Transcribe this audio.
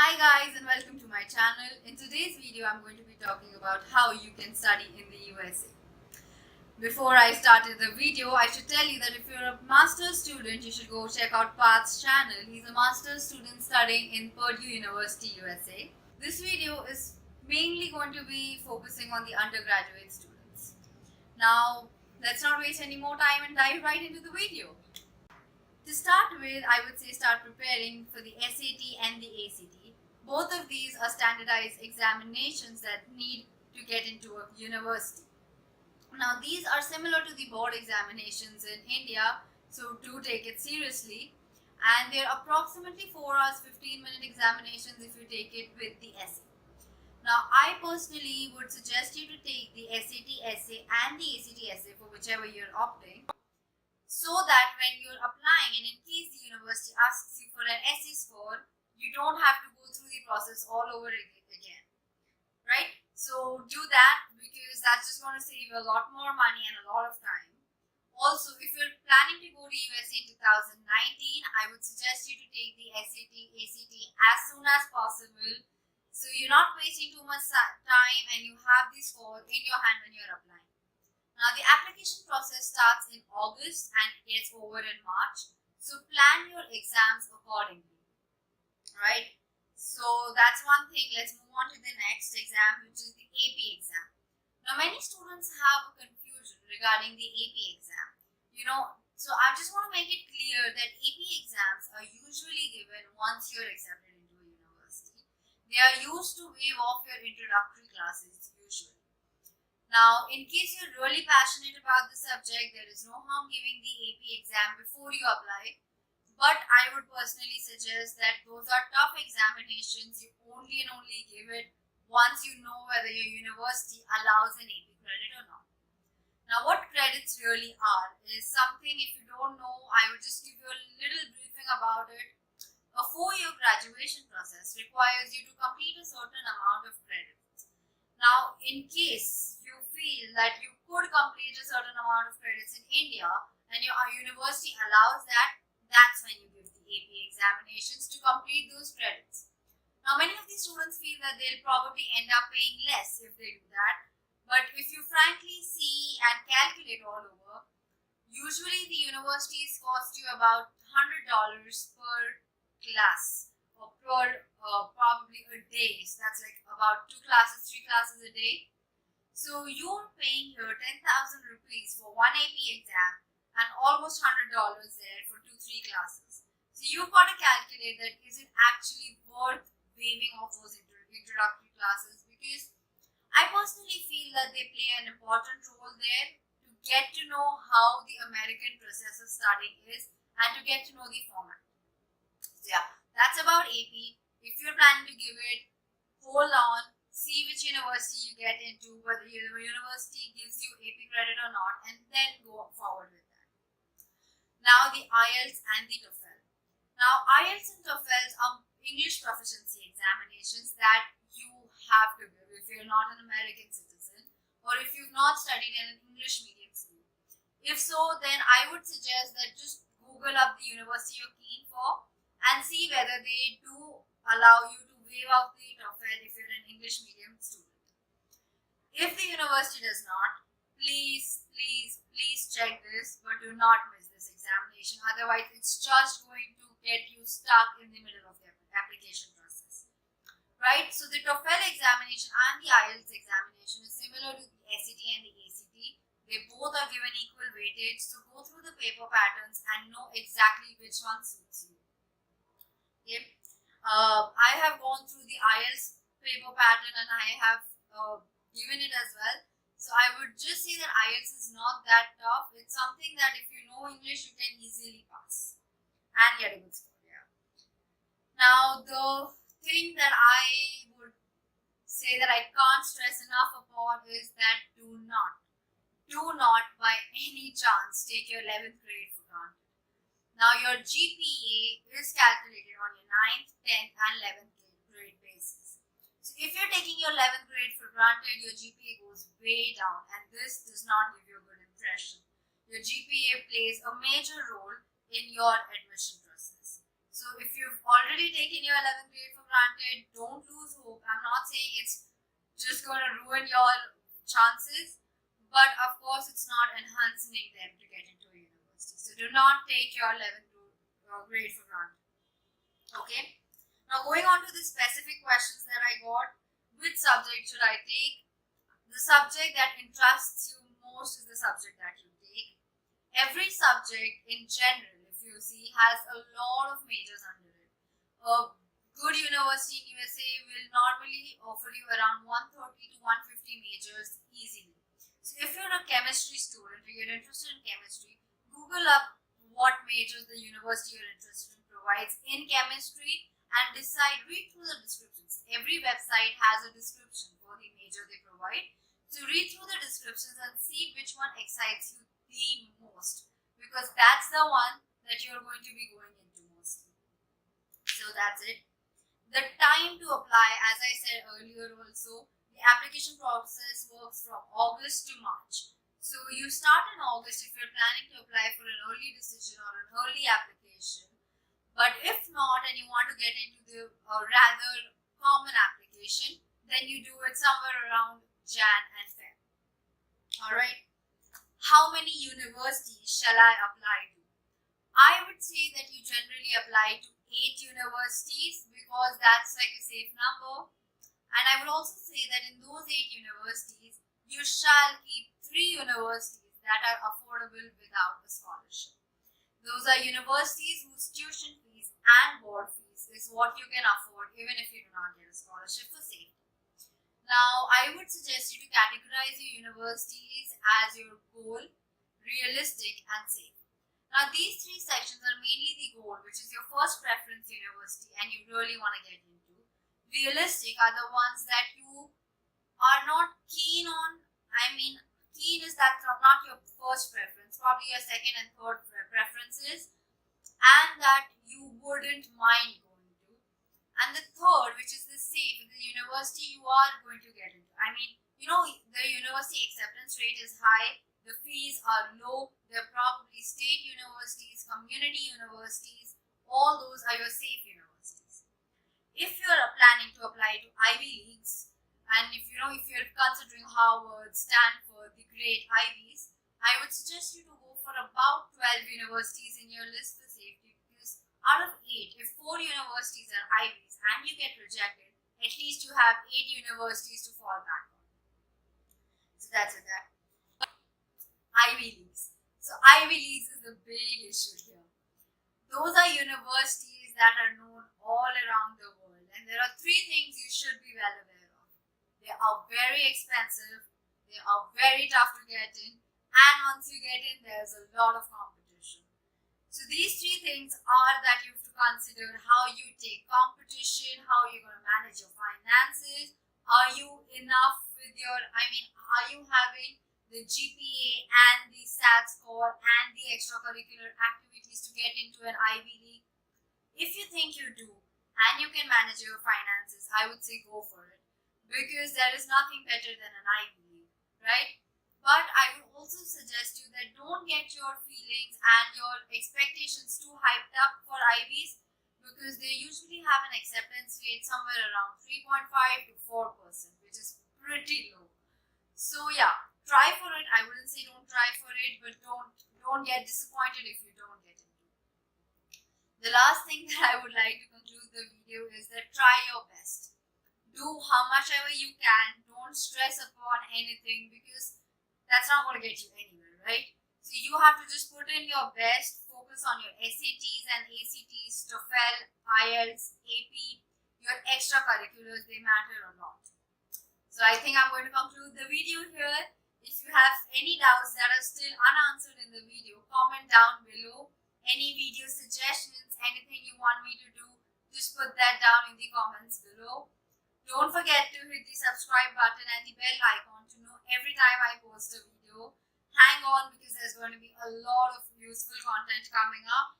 Hi guys and welcome to my channel. In today's video I'm going to be talking about how you can study in the USA. Before I started the video, I should tell you that if you're a master's student, you should go check out Path's channel. He's a master's student studying in Purdue University, USA. This video is mainly going to be focusing on the undergraduate students. Now, let's not waste any more time and dive right into the video. To start with, I would say start preparing for the SAT and the ACT. Both of these are standardized examinations that need to get into a university. Now, these are similar to the board examinations in India, so do take it seriously. And they're approximately 4 hours, 15-minute examinations if you take it with the essay. Now, I personally would suggest you to take the SAT essay and the ACT essay for whichever you're opting, so that when you're applying and in case the university asks you for an essay score, you don't have to go through the process all over again, right? So do that because that's just going to save you a lot more money and a lot of time. Also, if you're planning to go to USA in 2019, I would suggest you to take the SAT, ACT as soon as possible, so you're not wasting too much time and you have the score in your hand when you're applying. Now, the application process starts in August and gets over in March. So, plan your exams accordingly, right? So, that's one thing. Let's move on to the next exam, which is the AP exam. Now, many students have a confusion regarding the AP exam. So I just want to make it clear that AP exams are usually given once you're accepted into a university. They are used to waive off your introductory classes usually. Now, in case you're really passionate about the subject, there is no harm giving the AP exam before you apply. But I would personally suggest that those are tough examinations. You only give it once you know whether your university allows an AP credit or not. Now, what credits really are is something, if you don't know, I would just give you a little briefing about it. A 4-year graduation process requires you to complete a certain amount of credits. Now, in case you feel that you could complete a certain amount of credits in India and your university allows that, that's when you give the AP examinations to complete those credits. Now, many of these students feel that they'll probably end up paying less if they do that. But if you frankly see and calculate all over, usually the universities cost you about $100 per class or per probably a day. So that's like about 2 classes, 3 classes a day. So you're paying here 10,000 rupees for one AP exam and almost $100 there for 2-3 classes. So you've got to calculate that is it actually worth waiving off those introductory classes, because I personally feel that they play an important role there to get to know how the American process of studying is and to get to know the format. So yeah, that's about AP. If you're planning to give it, hold on, see which university you get into, whether your university gives you AP credit or not, and then go forward with that. Now, the IELTS and the TOEFL. Now, IELTS and TOEFL are English proficiency examinations that you have to give if you're not an American citizen or if you've not studied in an English medium school. If so, then I would suggest that just Google up the university you're keen for and see whether they do allow you to waive out the TOEFL if you're an English medium student. If the university does not, please check this, but do not miss this examination. Otherwise, it's just going to get you stuck in the middle of the application process. Right? So the TOEFL examination and the IELTS examination is similar to the SAT and the ACT. They both are given equal weightage, so go through the paper patterns and know exactly which one suits you. Okay? I have gone through the IELTS paper pattern and I have given it as well. So I would just say that IELTS is not that tough. It's something that if you know English, you can easily pass and get a good score. Yeah. Now, the thing that I would say that I can't stress enough upon is that do not by any chance take your 11th grade for granted. Now, your GPA is calculated on your 9th, 10th and 11th grade basis. So, if you're taking your 11th grade for granted, your GPA goes way down and this does not give you a good impression. Your GPA plays a major role in your admission process. So, if you've already taken your 11th grade for granted. Don't lose hope. I'm not saying it's just going to ruin your chances, but of course it's not enhancing them to get into a university. So do not take your 11th grade for granted. Okay. Now going on to the specific questions that I got, which subject should I take? The subject that interests you most is the subject that you take. Every subject in general, if you see, has a lot of majors under it. A good university in USA will normally offer you around 130 to 150 majors easily. So if you're a chemistry student, or you're interested in chemistry, Google up what majors the university you're interested in provides in chemistry and decide, read through the descriptions. Every website has a description for the major they provide. So read through the descriptions and see which one excites you the most, because that's the one that you're going to be going into mostly. So that's it. The time to apply, as I said earlier also, the application process works from August to March. So you start in August if you're planning to apply for an early decision or an early application. But if not, and you want to get into the rather common application, then you do it somewhere around Jan and Feb. Alright. How many universities shall I apply to? I would say that you generally apply to 8 universities because that's like a safe number. And I would also say that in those 8 universities, you shall keep 3 universities that are affordable without a scholarship. Those are universities whose tuition fees and board fees is what you can afford even if you do not get a scholarship for safety. Now, I would suggest you to categorize your universities as your goal, realistic and safe. Now, these 3 sections are mainly the goal, which is your first preference university and you really want to get into. Realistic are the ones that you are not keen on. I mean, keen is that not your first preference, probably your second and third preferences, and that you wouldn't mind going to. And the third, which is the safe, the university you are going to get into. I mean, the university acceptance rate is high, the fees are low, they're probably state universities, community universities, all those are your safe universities. If you're planning to apply to Ivy Leagues, and if you're considering Harvard, Stanford, the great Ivies, I would suggest you to go for about 12 universities in your list for safety, because out of 8, if 4 universities are Ivies and you get rejected, at least you have 8 universities to fall back on. So that's it. Ivy Leagues. So Ivy Leagues is the big issue here. Those are universities that are known all around the world, and there are 3 things you should be well aware of. They are very expensive, they are very tough to get in, and once you get in, there's a lot of competition. So these 3 things are that you have to consider: how you take competition, how you're going to manage your finances, are you enough with are you having the GPA and the SAT score and the extracurricular activities to get into an Ivy League? If you think you do and you can manage your finances, I would say go for it, because there is nothing better than an Ivy League, right? But I would also suggest you that don't get your feelings and your expectations too hyped up for Ivies, because they usually have an acceptance rate somewhere around 3.5 to 4%, which is pretty low. So yeah, try for it. I wouldn't say don't try for it, but don't get disappointed if you don't get into it. The last thing that I would like to conclude the video is that try your best. Do how much ever you can. Don't stress upon anything, because that's not going to get you anywhere, right? So you have to just put in your best, focus on your SATs and ACTs, TOEFL, IELTS, AP, your extracurriculars, they matter a lot. So I think I'm going to conclude the video here. If you have any doubts that are still unanswered in the video, comment down below. Any video suggestions, anything you want me to do, just put that down in the comments below. Don't forget to hit the subscribe button and the bell icon to know every time I post a video. Hang on, because there's going to be a lot of useful content coming up.